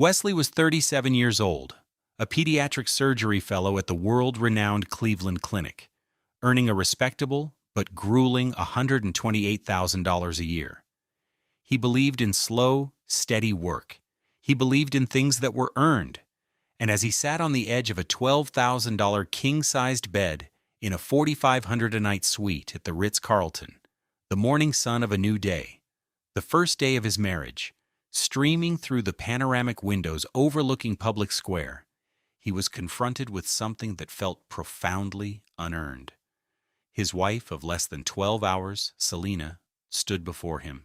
Wesley was 37 years old, a pediatric surgery fellow at the world-renowned Cleveland Clinic, earning a respectable but grueling $128,000 a year. He believed in slow, steady work. He believed in things that were earned. And as he sat on the edge of a $12,000 king-sized bed in a $4,500 a night suite at the Ritz-Carlton, the morning sun of a new day, the first day of his marriage, streaming through the panoramic windows overlooking Public Square, he was confronted with something that felt profoundly unearned. His wife of less than 12 hours, Selena, stood before him,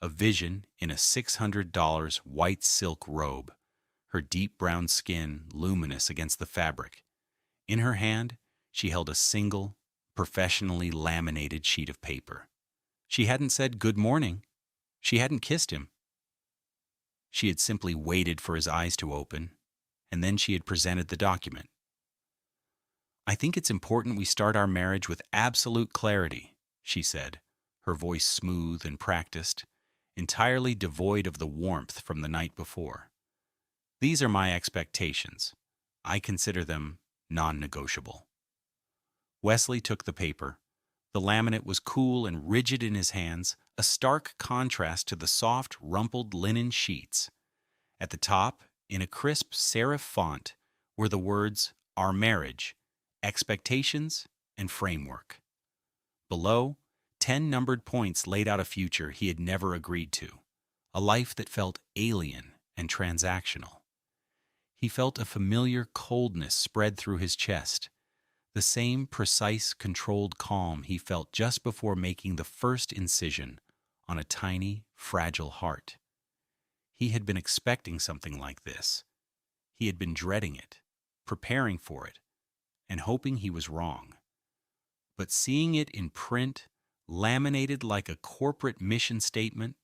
a vision in a $600 white silk robe, her deep brown skin luminous against the fabric. In her hand, she held a single, professionally laminated sheet of paper. She hadn't said good morning. She hadn't kissed him. She had simply waited for his eyes to open, and then she had presented the document. "I think it's important we start our marriage with absolute clarity," she said, her voice smooth and practiced, entirely devoid of the warmth from the night before. "These are my expectations. I consider them non-negotiable." Wesley took the paper. The laminate was cool and rigid in his hands, a stark contrast to the soft, rumpled linen sheets. At the top, in a crisp serif font, were the words, "Our marriage, expectations, and framework." Below, 10 numbered points laid out a future he had never agreed to, a life that felt alien and transactional. He felt a familiar coldness spread through his chest, the same precise, controlled calm he felt just before making the first incision on a tiny, fragile heart. He had been expecting something like this. He had been dreading it, preparing for it, and hoping he was wrong. But seeing it in print, laminated like a corporate mission statement,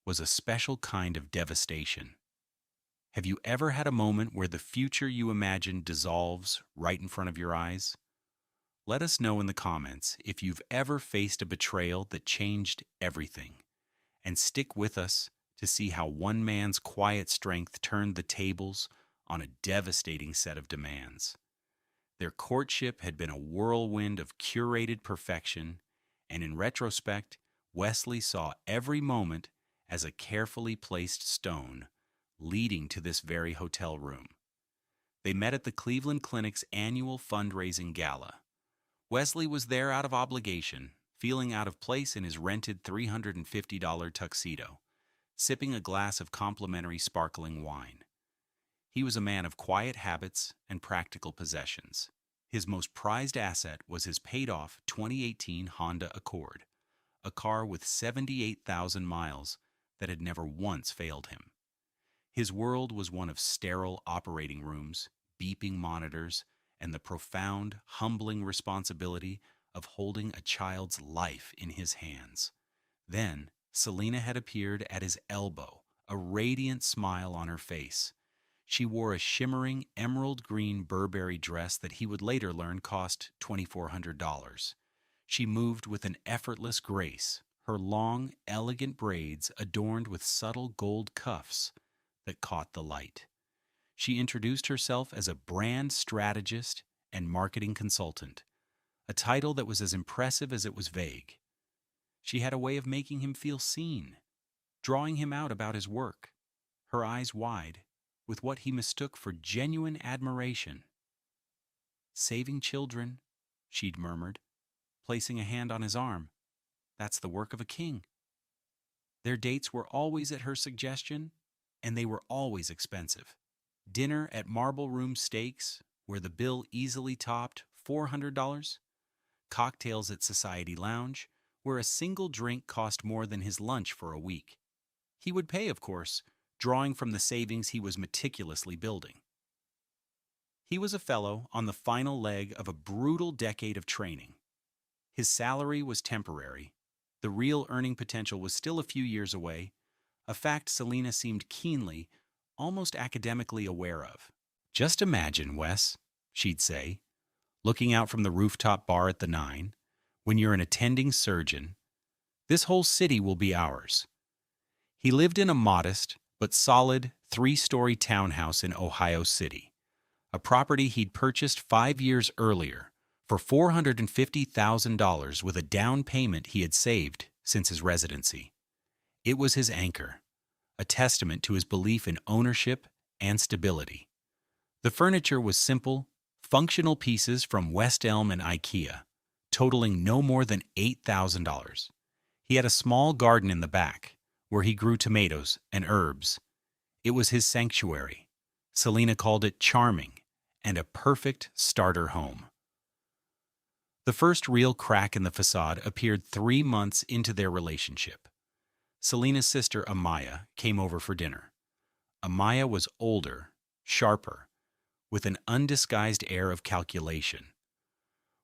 was a special kind of devastation. Have you ever had a moment where the future you imagined dissolves right in front of your eyes? Let us know in the comments if you've ever faced a betrayal that changed everything. And stick with us to see how one man's quiet strength turned the tables on a devastating set of demands. Their courtship had been a whirlwind of curated perfection, and in retrospect, Wesley saw every moment as a carefully placed stone leading to this very hotel room. They met at the Cleveland Clinic's annual fundraising gala. Wesley was there out of obligation, feeling out of place in his rented $350 tuxedo, sipping a glass of complimentary sparkling wine. He was a man of quiet habits and practical possessions. His most prized asset was his paid-off 2018 Honda Accord, a car with 78,000 miles that had never once failed him. His world was one of sterile operating rooms, beeping monitors, and the profound, humbling responsibility of holding a child's life in his hands. Then, Selena had appeared at his elbow, a radiant smile on her face. She wore a shimmering emerald green Burberry dress that he would later learn cost $2,400. She moved with an effortless grace, her long, elegant braids adorned with subtle gold cuffs that caught the light. She introduced herself as a brand strategist and marketing consultant, a title that was as impressive as it was vague. She had a way of making him feel seen, drawing him out about his work, her eyes wide, with what he mistook for genuine admiration. "Saving children," she'd murmured, placing a hand on his arm. "That's the work of a king." Their dates were always at her suggestion, and they were always expensive. Dinner at Marble Room Steaks, where the bill easily topped $400. Cocktails at Society Lounge, where a single drink cost more than his lunch for a week. He would pay, of course, drawing from the savings he was meticulously building. He was a fellow on the final leg of a brutal decade of training. His salary was temporary. The real earning potential was still a few years away, a fact Selena seemed keenly, almost academically aware of. "Just imagine, Wes," she'd say, looking out from the rooftop bar at the Nine, "when you're an attending surgeon. This whole city will be ours." He lived in a modest, but solid, three-story townhouse in Ohio City, a property he'd purchased 5 years earlier for $450,000 with a down payment he had saved since his residency. It was his anchor, a testament to his belief in ownership and stability. The furniture was simple, functional pieces from West Elm and IKEA, totaling no more than $8,000. He had a small garden in the back, where he grew tomatoes and herbs. It was his sanctuary. Selena called it charming and a perfect starter home. The first real crack in the facade appeared 3 months into their relationship. Selena's sister Amaya came over for dinner. Amaya was older, sharper, with an undisguised air of calculation.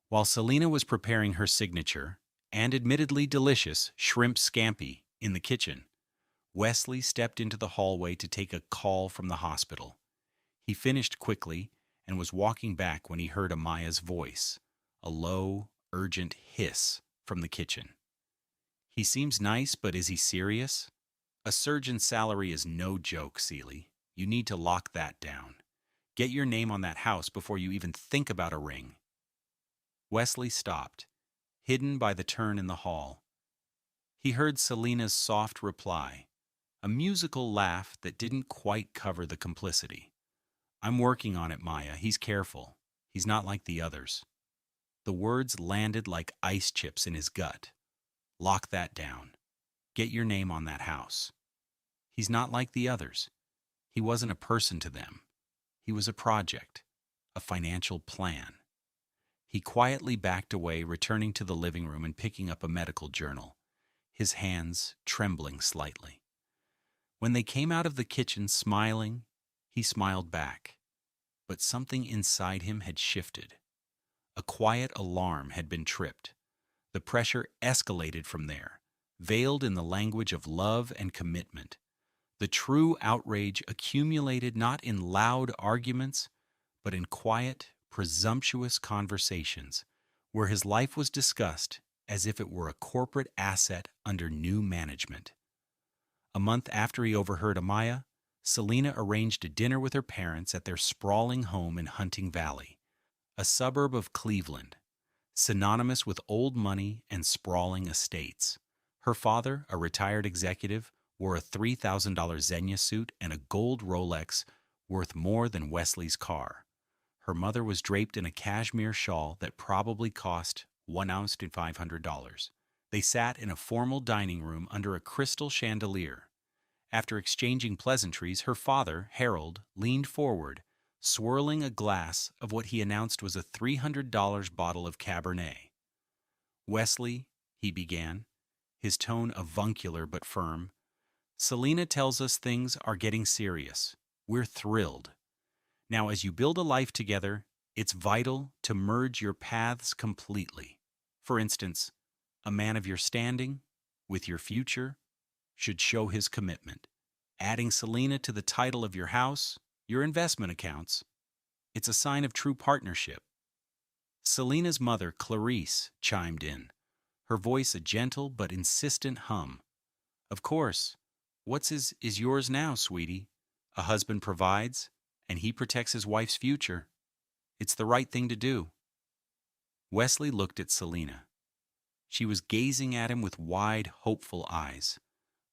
While Selena was preparing her signature, and admittedly delicious, shrimp scampi in the kitchen, Wesley stepped into the hallway to take a call from the hospital. He finished quickly and was walking back when he heard Amaya's voice, a low, urgent hiss from the kitchen. "He seems nice, but is he serious? A surgeon's salary is no joke, Seeley. You need to lock that down. Get your name on that house before you even think about a ring." Wesley stopped, hidden by the turn in the hall. He heard Selena's soft reply, a musical laugh that didn't quite cover the complicity. "I'm working on it, Maya. He's careful. He's not like the others." The words landed like ice chips in his gut. Lock that down. Get your name on that house. He's not like the others. He wasn't a person to them. He was a project, a financial plan. He quietly backed away, returning to the living room and picking up a medical journal, his hands trembling slightly. When they came out of the kitchen smiling, he smiled back. But something inside him had shifted. A quiet alarm had been tripped. The pressure escalated from there, veiled in the language of love and commitment. The true outrage accumulated not in loud arguments, but in quiet, presumptuous conversations, where his life was discussed as if it were a corporate asset under new management. A month after he overheard Amaya, Selena arranged a dinner with her parents at their sprawling home in Hunting Valley, a suburb of Cleveland, synonymous with old money and sprawling estates. Her father, a retired executive, wore a $3,000 Xenia suit and a gold Rolex worth more than Wesley's car. Her mother was draped in a cashmere shawl that probably cost $1 ounce to $500. They sat in a formal dining room under a crystal chandelier. After exchanging pleasantries, her father, Harold, leaned forward, swirling a glass of what he announced was a $300 bottle of Cabernet. "Wesley," he began, his tone avuncular but firm, "Selena tells us things are getting serious. We're thrilled. Now, as you build a life together, it's vital to merge your paths completely. For instance, a man of your standing, with your future, should show his commitment. Adding Selena to the title of your house, your investment accounts, it's a sign of true partnership." Selena's mother, Clarice, chimed in, her voice a gentle but insistent hum. "Of course. What's his is yours now, sweetie. A husband provides, and he protects his wife's future. It's the right thing to do." Wesley looked at Selena. She was gazing at him with wide, hopeful eyes,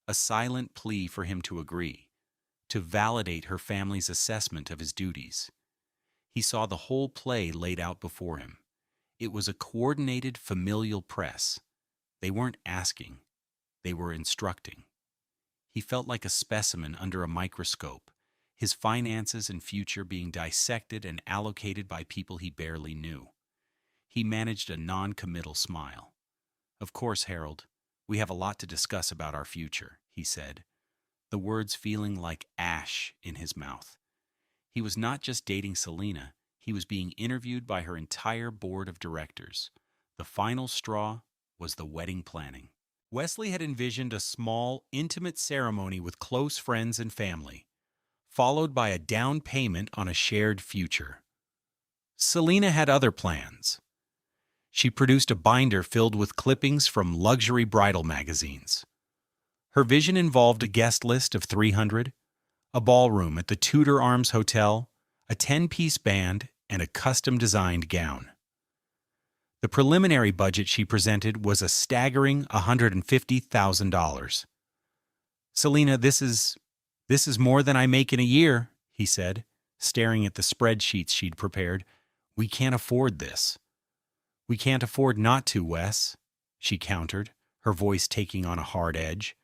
a silent plea for him to agree, to validate her family's assessment of his duties. He saw the whole play laid out before him. It was a coordinated familial press. They weren't asking, they were instructing. He felt like a specimen under a microscope, his finances and future being dissected and allocated by people he barely knew. He managed a non-committal smile. "Of course, Harold, we have a lot to discuss about our future," he said, the words feeling like ash in his mouth. He was not just dating Selena, he was being interviewed by her entire board of directors. The final straw was the wedding planning. Wesley had envisioned a small, intimate ceremony with close friends and family, followed by a down payment on a shared future. Selena had other plans. She produced a binder filled with clippings from luxury bridal magazines. Her vision involved a guest list of 300, a ballroom at the Tudor Arms Hotel, a 10-piece band, and a custom-designed gown. The preliminary budget she presented was a staggering $150,000. "Selena, this is more than I make in a year," he said, staring at the spreadsheets she'd prepared. "We can't afford this." "We can't afford not to, Wes," she countered, her voice taking on a hard edge.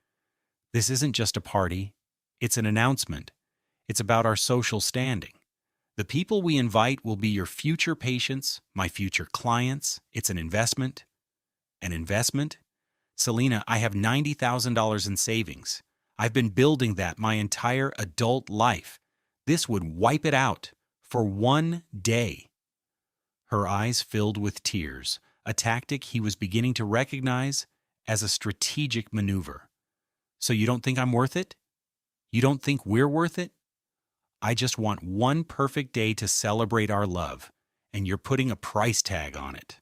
"This isn't just a party. It's an announcement. It's about our social standing. The people we invite will be your future patients, my future clients. It's an investment." "An investment? Selena, I have $90,000 in savings. I've been building that my entire adult life. This would wipe it out for one day." Her eyes filled with tears, a tactic he was beginning to recognize as a strategic maneuver. "So you don't think I'm worth it? You don't think we're worth it? I just want one perfect day to celebrate our love, and you're putting a price tag on it."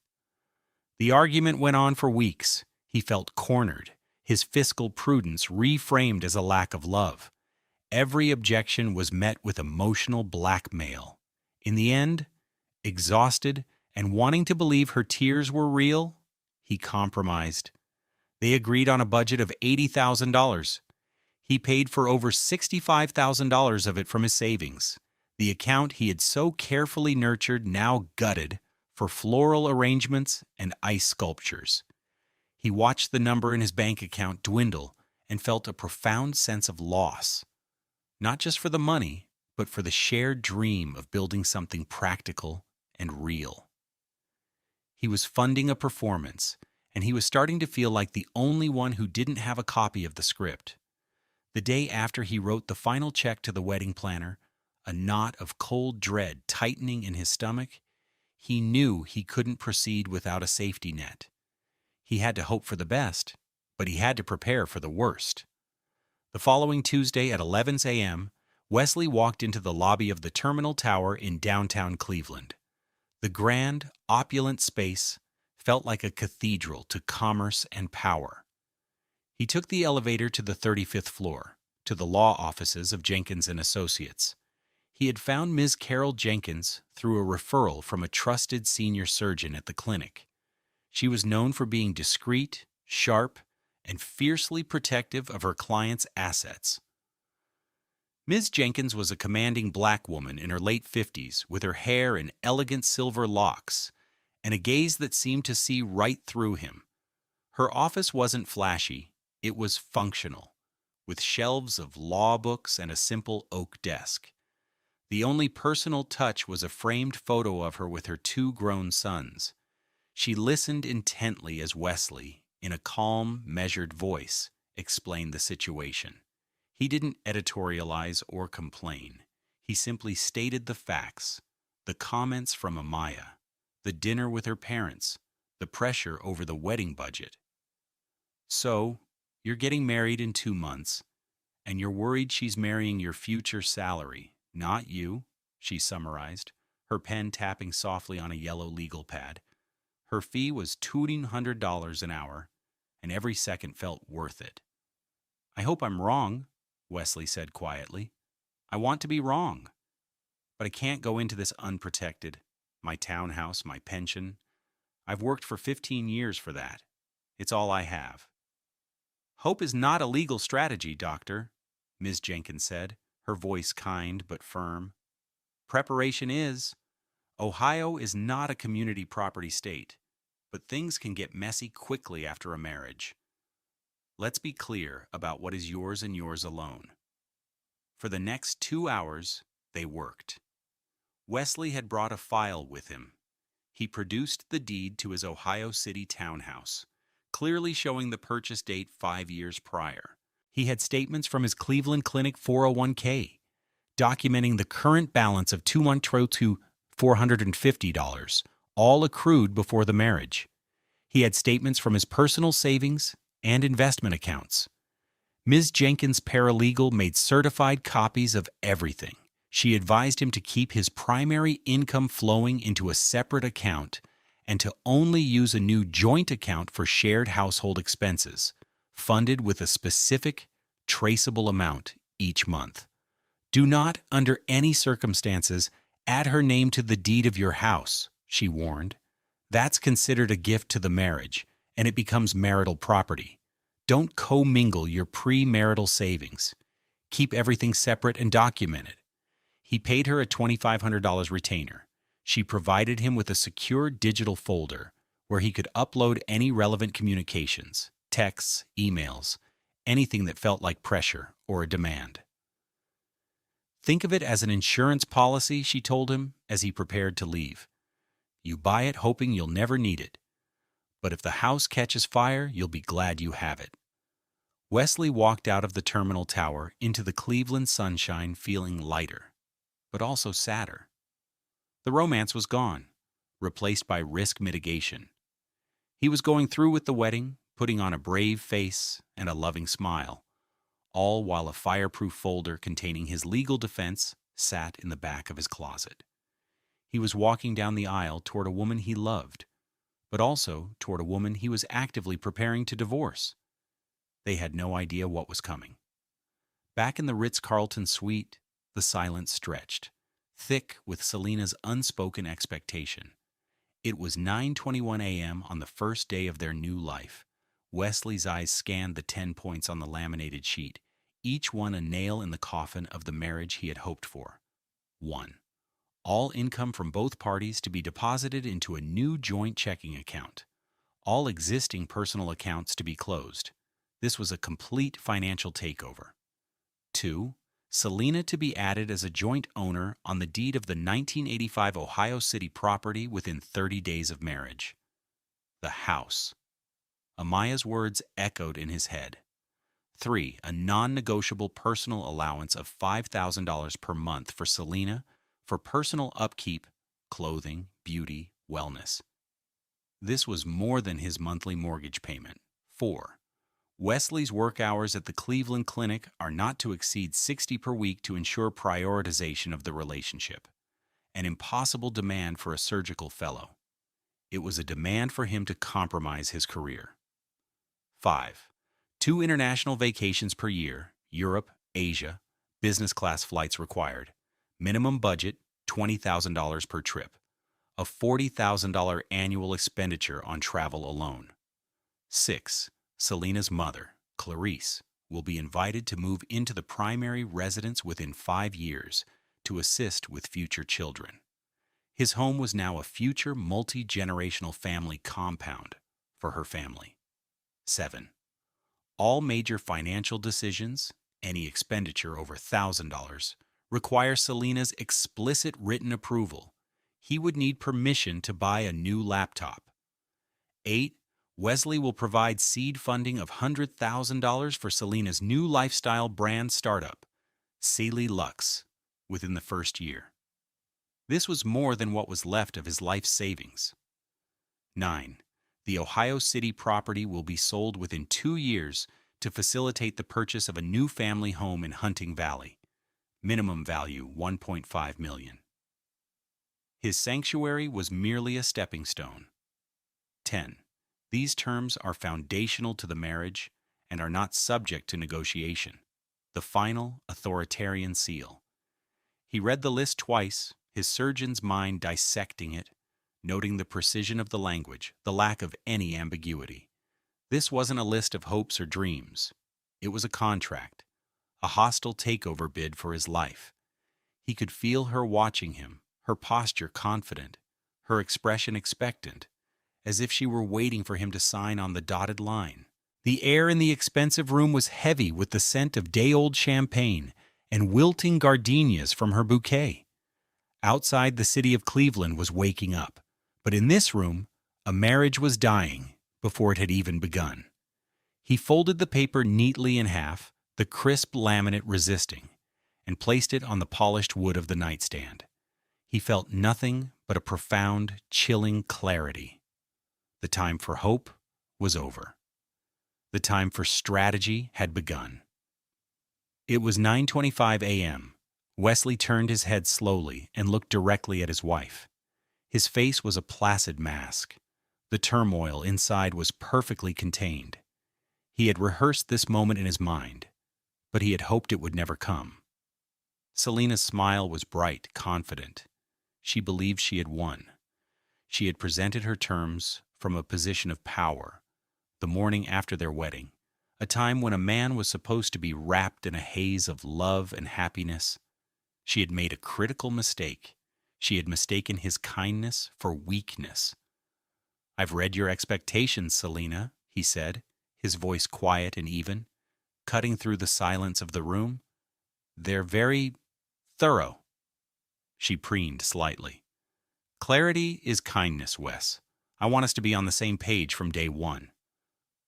The argument went on for weeks. He felt cornered, his fiscal prudence reframed as a lack of love. Every objection was met with emotional blackmail. In the end, exhausted and wanting to believe her tears were real, he compromised. They agreed on a budget of $80,000. He paid for over $65,000 of it from his savings, the account he had so carefully nurtured now gutted for floral arrangements and ice sculptures. He watched the number in his bank account dwindle and felt a profound sense of loss, not just for the money, but for the shared dream of building something practical and real. He was funding a performance, and he was starting to feel like the only one who didn't have a copy of the script. The day after he wrote the final check to the wedding planner, a knot of cold dread tightening in his stomach, he knew he couldn't proceed without a safety net. He had to hope for the best, but he had to prepare for the worst. The following Tuesday at 11 a.m., Wesley walked into the lobby of the Terminal Tower in downtown Cleveland. The grand, opulent space felt like a cathedral to commerce and power. He took the elevator to the 35th floor, to the law offices of Jenkins and Associates. He had found Ms. Carol Jenkins through a referral from a trusted senior surgeon at the clinic. She was known for being discreet, sharp, and fiercely protective of her clients' assets. Ms. Jenkins was a commanding black woman in her late 50s with her hair in elegant silver locks and a gaze that seemed to see right through him. Her office wasn't flashy, it was functional, with shelves of law books and a simple oak desk. The only personal touch was a framed photo of her with her two grown sons. She listened intently as Wesley, in a calm, measured voice, explained the situation. He didn't editorialize or complain. He simply stated the facts, the comments from Amaya, the dinner with her parents, the pressure over the wedding budget. "So, you're getting married in 2 months, and you're worried she's marrying your future salary, not you," she summarized, her pen tapping softly on a yellow legal pad. Her fee was $200 an hour, and every second felt worth it. "I hope I'm wrong," Wesley said quietly. "I want to be wrong. But I can't go into this unprotected. My townhouse, my pension. I've worked for 15 years for that. It's all I have." "Hope is not a legal strategy, Doctor," Ms. Jenkins said, her voice kind but firm. "Preparation is. Ohio is not a community property state, but things can get messy quickly after a marriage. Let's be clear about what is yours and yours alone." For the next 2 hours, they worked. Wesley had brought a file with him. He produced the deed to his Ohio City townhouse, clearly showing the purchase date 5 years prior. He had statements from his Cleveland Clinic 401k, documenting the current balance of $2,450, all accrued before the marriage. He had statements from his personal savings and investment accounts. Ms. Jenkins' paralegal made certified copies of everything. She advised him to keep his primary income flowing into a separate account and to only use a new joint account for shared household expenses, funded with a specific, traceable amount each month. Do not, under any circumstances, add her name to the deed of your house, she warned. That's considered a gift to the marriage, and it becomes marital property. Don't commingle your premarital savings. Keep everything separate and documented. He paid her a $2,500 retainer. She provided him with a secure digital folder where he could upload any relevant communications, texts, emails, anything that felt like pressure or a demand. Think of it as an insurance policy, she told him as he prepared to leave. You buy it hoping you'll never need it. But if the house catches fire, you'll be glad you have it. Wesley walked out of the terminal tower into the Cleveland sunshine feeling lighter, but also sadder. The romance was gone, replaced by risk mitigation. He was going through with the wedding, putting on a brave face and a loving smile, all while a fireproof folder containing his legal defense sat in the back of his closet. He was walking down the aisle toward a woman he loved, but also toward a woman he was actively preparing to divorce. They had no idea what was coming. Back in the Ritz-Carlton suite, the silence stretched, thick with Selena's unspoken expectation. It was 9:21 a.m. on the first day of their new life. Wesley's eyes scanned the 10 points on the laminated sheet, each one a nail in the coffin of the marriage he had hoped for. 1. All income from both parties to be deposited into a new joint checking account. All existing personal accounts to be closed. This was a complete financial takeover. 2. Selena to be added as a joint owner on the deed of the 1985 Ohio City property within 30 days of marriage. The house. Amaya's words echoed in his head. 3. A non-negotiable personal allowance of $5,000 per month for Selena for personal upkeep, clothing, beauty, wellness. This was more than his monthly mortgage payment. 4. Wesley's work hours at the Cleveland Clinic are not to exceed 60 per week to ensure prioritization of the relationship. An impossible demand for a surgical fellow. It was a demand for him to compromise his career. 5. 2 international vacations per year, Europe, Asia, business class flights required. Minimum budget, $20,000 per trip. A $40,000 annual expenditure on travel alone. 6. Selena's mother, Clarice, will be invited to move into the primary residence within 5 years to assist with future children. His home was now a future multi-generational family compound for her family. 7. All major financial decisions, any expenditure over $1,000, require Selena's explicit written approval. He would need permission to buy a new laptop. 8. Wesley will provide seed funding of $100,000 for Selena's new lifestyle brand startup, Celie Luxe, within the first year. This was more than what was left of his life savings. 9. The Ohio City property will be sold within 2 years to facilitate the purchase of a new family home in Hunting Valley. Minimum value $1.5 million. His sanctuary was merely a stepping stone. 10. These terms are foundational to the marriage and are not subject to negotiation. The final authoritarian seal. He read the list twice, his surgeon's mind dissecting it, noting the precision of the language, the lack of any ambiguity. This wasn't a list of hopes or dreams. It was a contract, a hostile takeover bid for his life. He could feel her watching him, her posture confident, her expression expectant, as if she were waiting for him to sign on the dotted line. The air in the expensive room was heavy with the scent of day-old champagne and wilting gardenias from her bouquet. Outside, the city of Cleveland was waking up, but in this room, a marriage was dying before it had even begun. He folded the paper neatly in half, the crisp laminate resisting, and placed it on the polished wood of the nightstand. He felt nothing but a profound, chilling clarity. The time for hope was over. The time for strategy had begun. It was 9:25 a.m. Wesley turned his head slowly and looked directly at his wife. His face was a placid mask. The turmoil inside was perfectly contained. He had rehearsed this moment in his mind, but he had hoped it would never come. Selena's smile was bright, confident. She believed she had won. She had presented her terms from a position of power, the morning after their wedding, a time when a man was supposed to be wrapped in a haze of love and happiness. She had made a critical mistake. She had mistaken his kindness for weakness. "I've read your expectations, Selena," he said, his voice quiet and even, cutting through the silence of the room. "They're very thorough." She preened slightly. "Clarity is kindness, Wes. I want us to be on the same page from day one."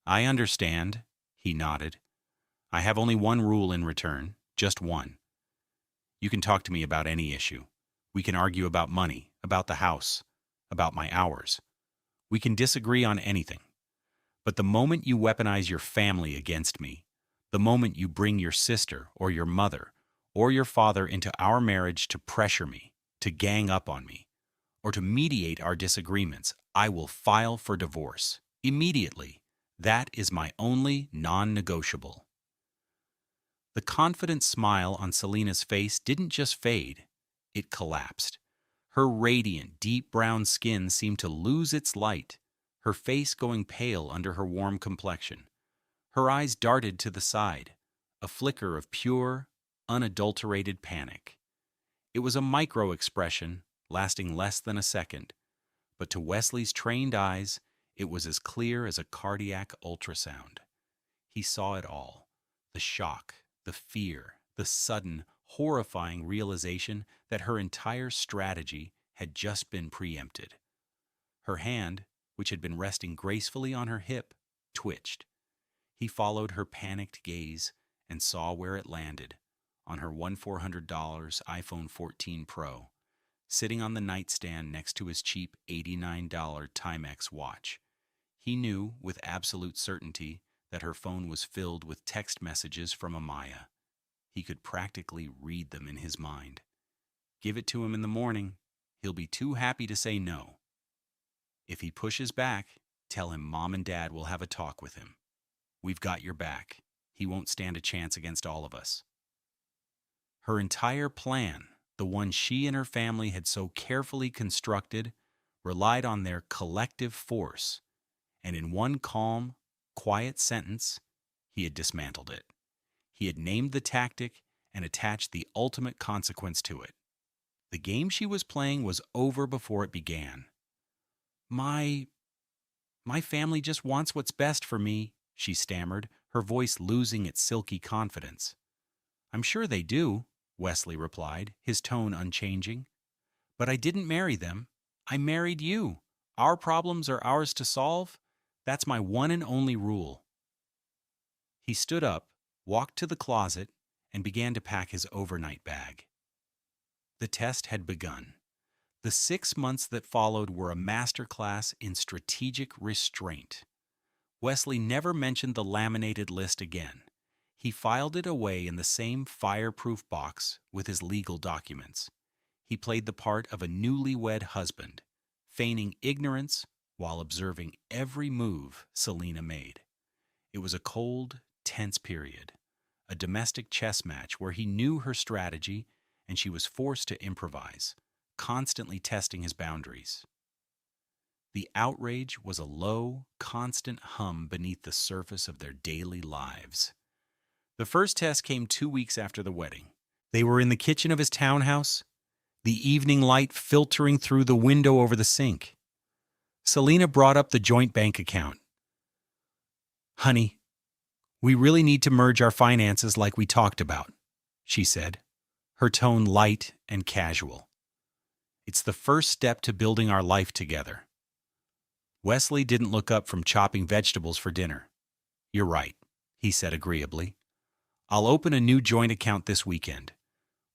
"I understand," he nodded. "I have only one rule in return, just one. You can talk to me about any issue. We can argue about money, about the house, about my hours. We can disagree on anything. But the moment you weaponize your family against me, the moment you bring your sister or your mother or your father into our marriage to pressure me, to gang up on me, or to mediate our disagreements, I will file for divorce. Immediately. That is my only non-negotiable." The confident smile on Selena's face didn't just fade, it collapsed. Her radiant, deep brown skin seemed to lose its light, her face going pale under her warm complexion. Her eyes darted to the side, a flicker of pure, unadulterated panic. It was a micro-expression, lasting less than a second, but to Wesley's trained eyes, it was as clear as a cardiac ultrasound. He saw it all: the shock, the fear, the sudden, horrifying realization that her entire strategy had just been preempted. Her hand, which had been resting gracefully on her hip, twitched. He followed her panicked gaze and saw where it landed, on her $1,400 iPhone 14 Pro, sitting on the nightstand next to his cheap $89 Timex watch. He knew with absolute certainty that her phone was filled with text messages from Amaya. He could practically read them in his mind. Give it to him in the morning. He'll be too happy to say no. If he pushes back, tell him Mom and Dad will have a talk with him. We've got your back. He won't stand a chance against all of us. Her entire plan, the one she and her family had so carefully constructed, relied on their collective force, and in one calm, quiet sentence, he had dismantled it. He had named the tactic and attached the ultimate consequence to it. The game she was playing was over before it began. My family just wants what's best for me," she stammered, her voice losing its silky confidence. "I'm sure they do," Wesley replied, his tone unchanging. "But I didn't marry them. I married you. Our problems are ours to solve. That's my one and only rule." He stood up, walked to the closet, and began to pack his overnight bag. The test had begun. The 6 months that followed were a masterclass in strategic restraint. Wesley never mentioned the laminated list again. He filed it away in the same fireproof box with his legal documents. He played the part of a newlywed husband, feigning ignorance while observing every move Selena made. It was a cold, tense period, a domestic chess match where he knew her strategy and she was forced to improvise, constantly testing his boundaries. The outrage was a low, constant hum beneath the surface of their daily lives. The first test came 2 weeks after the wedding. They were in the kitchen of his townhouse, the evening light filtering through the window over the sink. Selena brought up the joint bank account. "Honey, we really need to merge our finances like we talked about," she said, her tone light and casual. "It's the first step to building our life together." Wesley didn't look up from chopping vegetables for dinner. "You're right," he said agreeably. "I'll open a new joint account this weekend.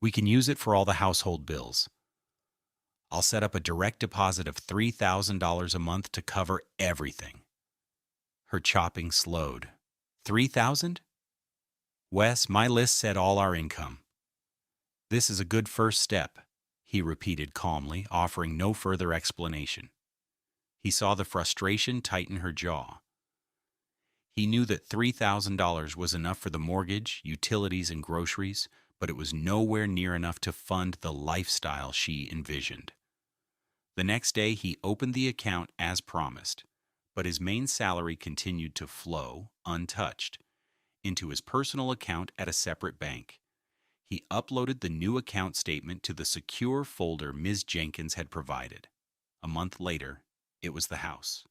We can use it for all the household bills. I'll set up a direct deposit of $3,000 a month to cover everything." Her chopping slowed. "3,000? Wes, my list said all our income." "This is a good first step," he repeated calmly, offering no further explanation. He saw the frustration tighten her jaw. He knew that $3,000 was enough for the mortgage, utilities, and groceries, but it was nowhere near enough to fund the lifestyle she envisioned. The next day, he opened the account as promised, but his main salary continued to flow, untouched, into his personal account at a separate bank. He uploaded the new account statement to the secure folder Ms. Jenkins had provided. A month later, it was the house.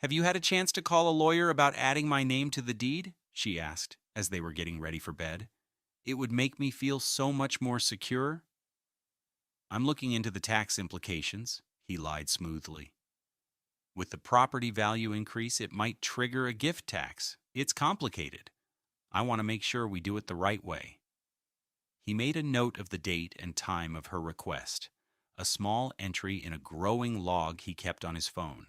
"Have you had a chance to call a lawyer about adding my name to the deed?" she asked as they were getting ready for bed. "It would make me feel so much more secure." "I'm looking into the tax implications," he lied smoothly. "With the property value increase, it might trigger a gift tax. It's complicated. I want to make sure we do it the right way." He made a note of the date and time of her request, a small entry in a growing log he kept on his phone.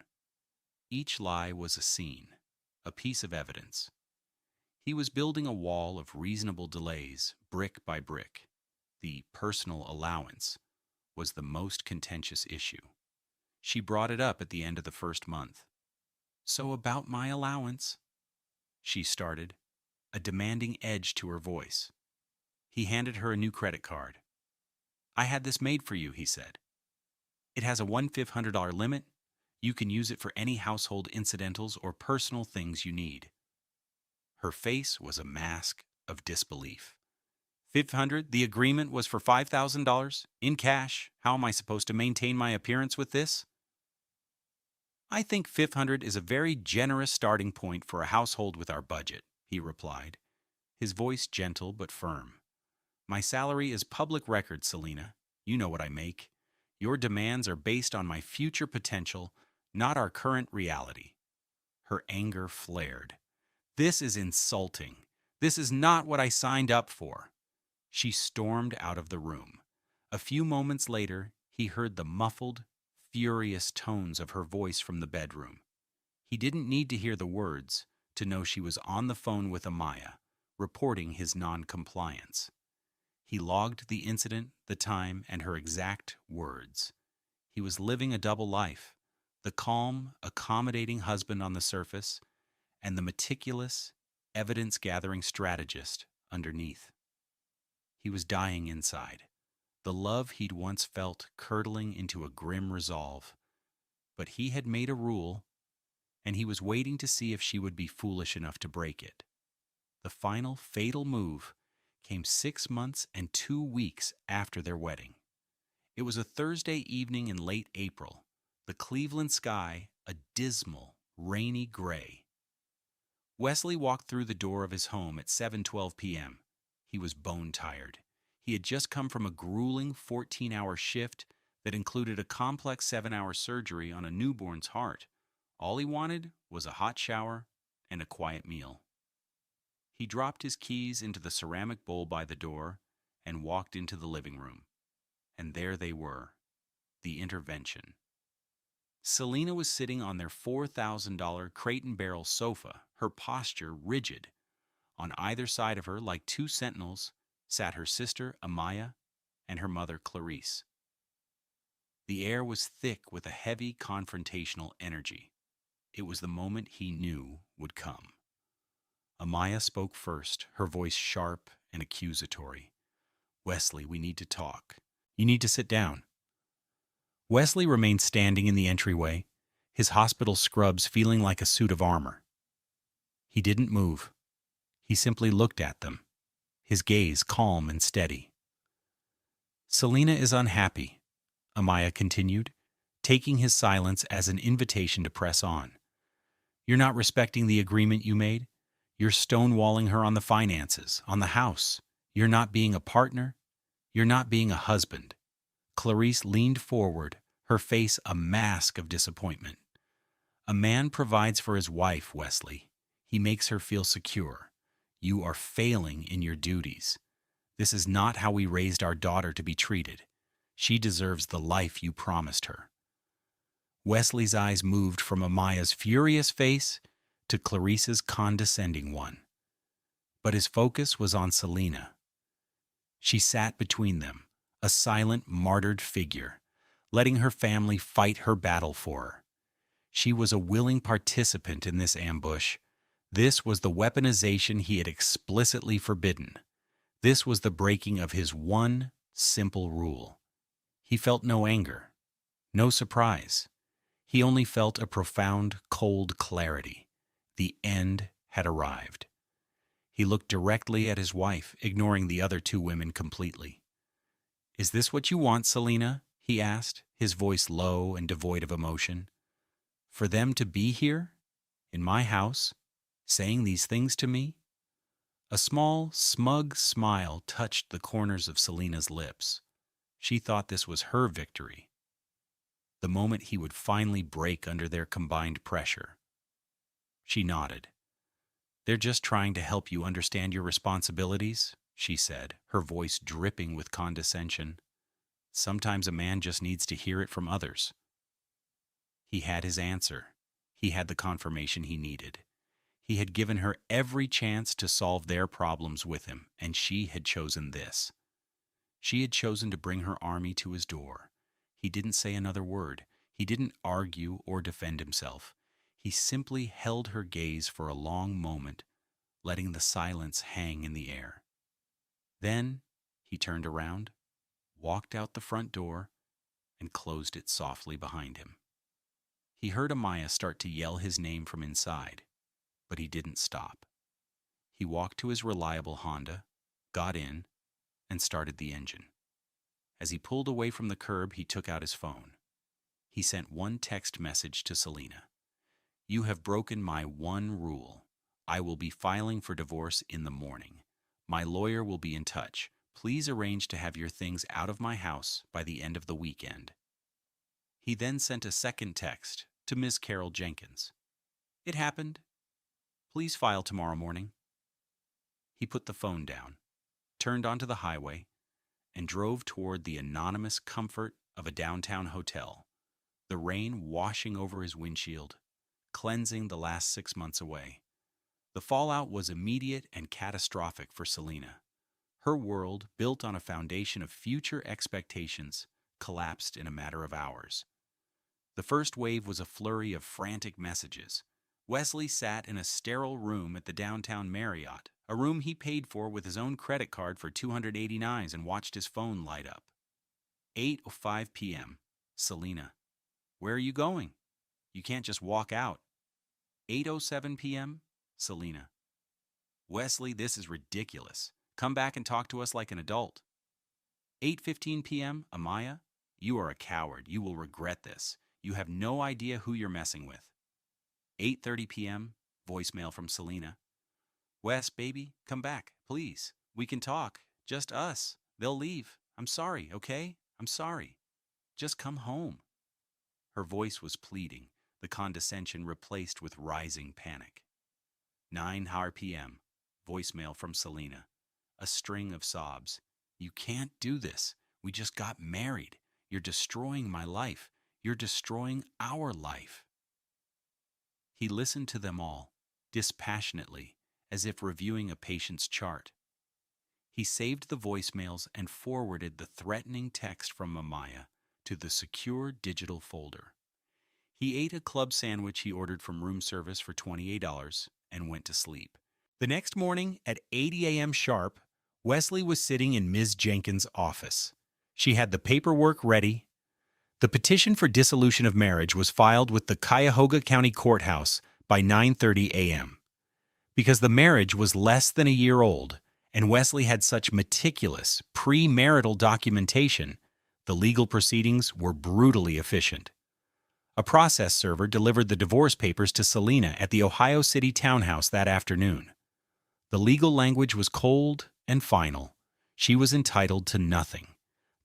Each lie was a scene, a piece of evidence. He was building a wall of reasonable delays, brick by brick. The personal allowance was the most contentious issue. She brought it up at the end of the first month. "So about my allowance," she started, a demanding edge to her voice. He handed her a new credit card. "I had this made for you," he said. "It has a $1,500 limit. You can use it for any household incidentals or personal things you need." Her face was a mask of disbelief. "500? The agreement was for $5,000? In cash? How am I supposed to maintain my appearance with this?" "I think 500 is a very generous starting point for a household with our budget," he replied, his voice gentle but firm. "My salary is public record, Selena. You know what I make. Your demands are based on my future potential, not our current reality." Her anger flared. "This is insulting. This is not what I signed up for." She stormed out of the room. A few moments later, he heard the muffled, furious tones of her voice from the bedroom. He didn't need to hear the words to know she was on the phone with Amaya, reporting his non-compliance. He logged the incident, the time, and her exact words. He was living a double life, the calm, accommodating husband on the surface, and the meticulous, evidence-gathering strategist underneath. He was dying inside, the love he'd once felt curdling into a grim resolve. But he had made a rule, and he was waiting to see if she would be foolish enough to break it. The final fatal move came 6 months and 2 weeks after their wedding. It was a Thursday evening in late April, the Cleveland sky a dismal, rainy gray. Wesley walked through the door of his home at 7:12 p.m. He was bone-tired. He had just come from a grueling 14-hour shift that included a complex 7-hour surgery on a newborn's heart. All he wanted was a hot shower and a quiet meal. He dropped his keys into the ceramic bowl by the door and walked into the living room. And there they were, the intervention. Selena was sitting on their $4,000 crate and barrel sofa, her posture rigid. On either side of her, like two sentinels, sat her sister Amaya and her mother Clarice. The air was thick with a heavy confrontational energy. It was the moment he knew would come. Amaya spoke first, her voice sharp and accusatory. "Wesley, we need to talk. You need to sit down." Wesley remained standing in the entryway, his hospital scrubs feeling like a suit of armor. He didn't move. He simply looked at them, his gaze calm and steady. "Selena is unhappy," Amaya continued, taking his silence as an invitation to press on. "You're not respecting the agreement you made. You're stonewalling her on the finances, on the house. You're not being a partner. You're not being a husband." Clarice leaned forward, her face a mask of disappointment. "A man provides for his wife, Wesley. He makes her feel secure. You are failing in your duties. This is not how we raised our daughter to be treated. She deserves the life you promised her." Wesley's eyes moved from Amaya's furious face to Clarice's condescending one. But his focus was on Selena. She sat between them, a silent, martyred figure, letting her family fight her battle for her. She was a willing participant in this ambush. This was the weaponization he had explicitly forbidden. This was the breaking of his one simple rule. He felt no anger, no surprise. He only felt a profound, cold clarity. The end had arrived. He looked directly at his wife, ignoring the other two women completely. "Is this what you want, Selena?" he asked, his voice low and devoid of emotion. "For them to be here, in my house, saying these things to me?" A small, smug smile touched the corners of Selena's lips. She thought this was her victory, the moment he would finally break under their combined pressure. She nodded. "They're just trying to help you understand your responsibilities," she said, her voice dripping with condescension. "Sometimes a man just needs to hear it from others." He had his answer. He had the confirmation he needed. He had given her every chance to solve their problems with him, and she had chosen this. She had chosen to bring her army to his door. He didn't say another word. He didn't argue or defend himself. He simply held her gaze for a long moment, letting the silence hang in the air. Then he turned around, walked out the front door, and closed it softly behind him. He heard Amaya start to yell his name from inside, but he didn't stop. He walked to his reliable Honda, got in, and started the engine. As he pulled away from the curb, he took out his phone. He sent one text message to Selena. "You have broken my one rule. I will be filing for divorce in the morning. My lawyer will be in touch. Please arrange to have your things out of my house by the end of the weekend." He then sent a second text to Ms. Carol Jenkins. "It happened. Please file tomorrow morning." He put the phone down, turned onto the highway, and drove toward the anonymous comfort of a downtown hotel, the rain washing over his windshield, cleansing the last 6 months away. The fallout was immediate and catastrophic for Selena. Her world, built on a foundation of future expectations, collapsed in a matter of hours. The first wave was a flurry of frantic messages. Wesley sat in a sterile room at the downtown Marriott, a room he paid for with his own credit card for $289 and watched his phone light up. 8:05 p.m. Selena. "Where are you going? You can't just walk out." 8:07 p.m. Selena. "Wesley, this is ridiculous. Come back and talk to us like an adult." 8:15 p.m. Amaya. "You are a coward. You will regret this. You have no idea who you're messing with." 8:30 p.m. Voicemail from Selena. "Wes, baby, come back, please. We can talk. Just us. They'll leave. I'm sorry, okay? I'm sorry. Just come home." Her voice was pleading, the condescension replaced with rising panic. 9 p.m. Voicemail from Selena. A string of sobs. "You can't do this. We just got married. You're destroying my life. You're destroying our life." He listened to them all, dispassionately, as if reviewing a patient's chart. He saved the voicemails and forwarded the threatening text from Amaya to the secure digital folder. He ate a club sandwich he ordered from room service for $28 and went to sleep. The next morning at 8 a.m. sharp, Wesley was sitting in Ms. Jenkins' office. She had the paperwork ready. The petition for dissolution of marriage was filed with the Cuyahoga County Courthouse by 9:30 a.m. Because the marriage was less than a year old and Wesley had such meticulous premarital documentation, the legal proceedings were brutally efficient. A process server delivered the divorce papers to Selena at the Ohio City townhouse that afternoon. The legal language was cold and final. She was entitled to nothing.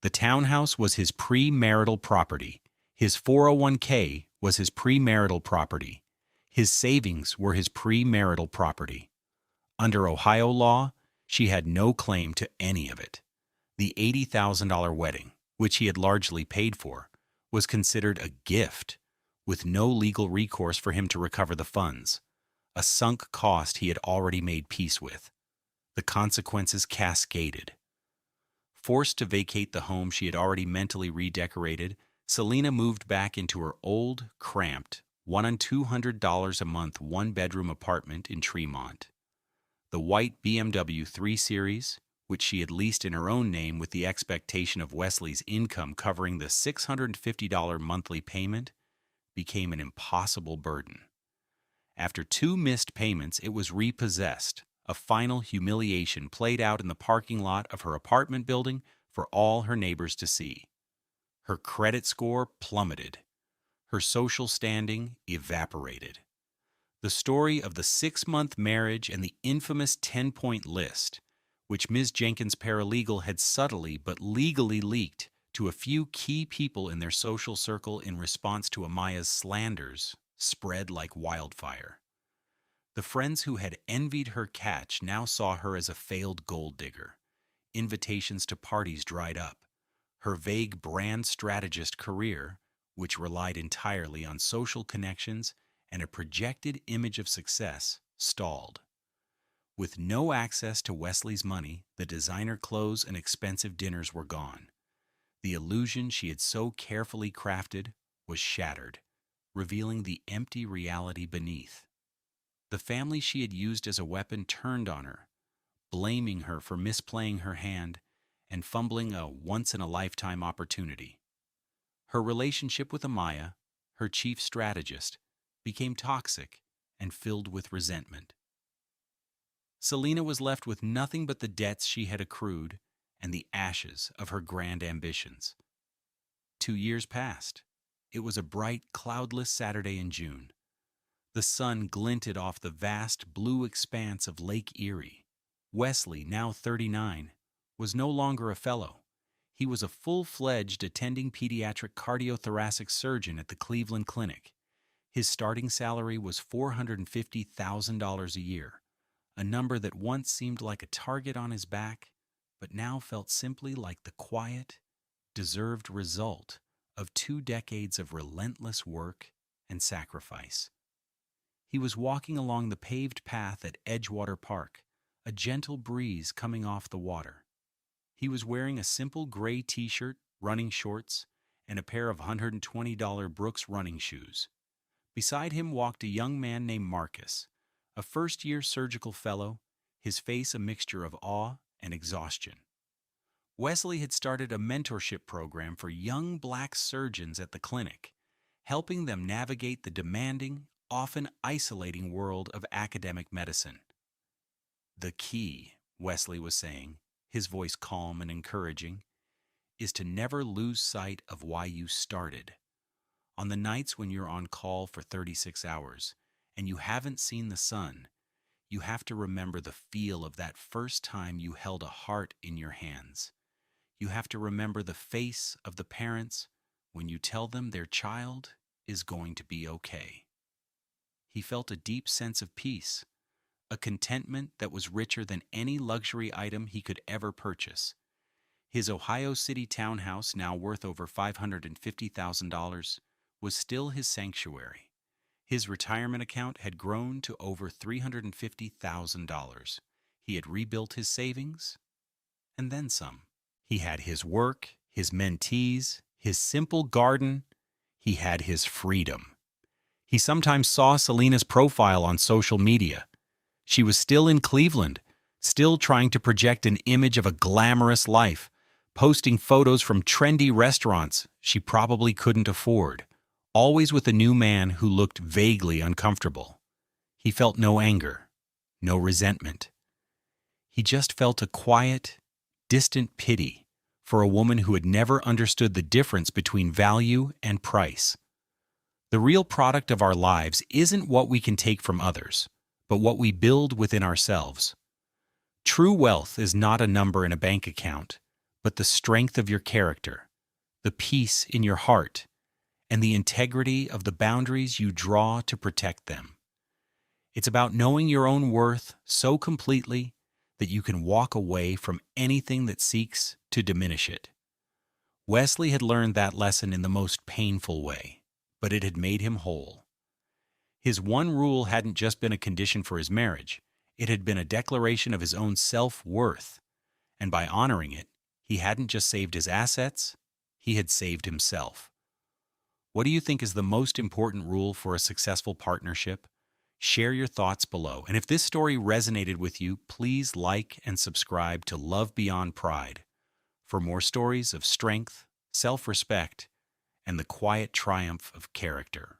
The townhouse was his premarital property. His 401k was his premarital property. His savings were his premarital property. Under Ohio law, she had no claim to any of it. The $80,000 wedding, which he had largely paid for, was considered a gift, with no legal recourse for him to recover the funds, a sunk cost he had already made peace with. The consequences cascaded. Forced to vacate the home she had already mentally redecorated, Selena moved back into her old, cramped, $1,200 a month one-bedroom apartment in Tremont. The white BMW 3 Series, which she had leased in her own name with the expectation of Wesley's income covering the $650 monthly payment, became an impossible burden. After 2 missed payments, it was repossessed, a final humiliation played out in the parking lot of her apartment building for all her neighbors to see. Her credit score plummeted. Her social standing evaporated. The story of the 6-month marriage and the infamous 10-point list, which Ms. Jenkins' paralegal had subtly but legally leaked to a few key people in their social circle in response to Amaya's slanders, spread like wildfire. The friends who had envied her catch now saw her as a failed gold digger. Invitations to parties dried up. Her vague brand strategist career, which relied entirely on social connections and a projected image of success, stalled. With no access to Wesley's money, the designer clothes and expensive dinners were gone. The illusion she had so carefully crafted was shattered, revealing the empty reality beneath. The family she had used as a weapon turned on her, blaming her for misplaying her hand and fumbling a once-in-a-lifetime opportunity. Her relationship with Amaya, her chief strategist, became toxic and filled with resentment. Selena was left with nothing but the debts she had accrued and the ashes of her grand ambitions. 2 years passed. It was a bright, cloudless Saturday in June. The sun glinted off the vast blue expanse of Lake Erie. Wesley, now 39, was no longer a fellow. He was a full-fledged attending pediatric cardiothoracic surgeon at the Cleveland Clinic. His starting salary was $450,000 a year, a number that once seemed like a target on his back, but now felt simply like the quiet, deserved result of 2 decades of relentless work and sacrifice. He was walking along the paved path at Edgewater Park, a gentle breeze coming off the water. He was wearing a simple gray t-shirt, running shorts, and a pair of $120 Brooks running shoes. Beside him walked a young man named Marcus, a first-year surgical fellow, his face a mixture of awe and exhaustion. Wesley had started a mentorship program for young black surgeons at the clinic, helping them navigate the demanding, often isolating world of academic medicine. The key, Wesley was saying, his voice calm and encouraging, is to never lose sight of why you started. On the nights when you're on call for 36 hours and you haven't seen the sun, you have to remember the feel of that first time you held a heart in your hands. You have to remember the face of the parents when you tell them their child is going to be okay. He felt a deep sense of peace, a contentment that was richer than any luxury item he could ever purchase. His Ohio City townhouse, now worth over $550,000, was still his sanctuary. His retirement account had grown to over $350,000. He had rebuilt his savings, and then some. He had his work, his mentees, his simple garden. He had his freedom. He sometimes saw Selena's profile on social media. She was still in Cleveland, still trying to project an image of a glamorous life, posting photos from trendy restaurants she probably couldn't afford, always with a new man who looked vaguely uncomfortable. He felt no anger, no resentment. He just felt a quiet, distant pity for a woman who had never understood the difference between value and price. The real product of our lives isn't what we can take from others, but what we build within ourselves. True wealth is not a number in a bank account, but the strength of your character, the peace in your heart, and the integrity of the boundaries you draw to protect them. It's about knowing your own worth so completely that you can walk away from anything that seeks to diminish it. Wesley had learned that lesson in the most painful way, but it had made him whole. His one rule hadn't just been a condition for his marriage, it had been a declaration of his own self-worth, and by honoring it, he hadn't just saved his assets, he had saved himself. What do you think is the most important rule for a successful partnership? Share your thoughts below. And if this story resonated with you, please like and subscribe to Love Beyond Pride for more stories of strength, self-respect, and the quiet triumph of character.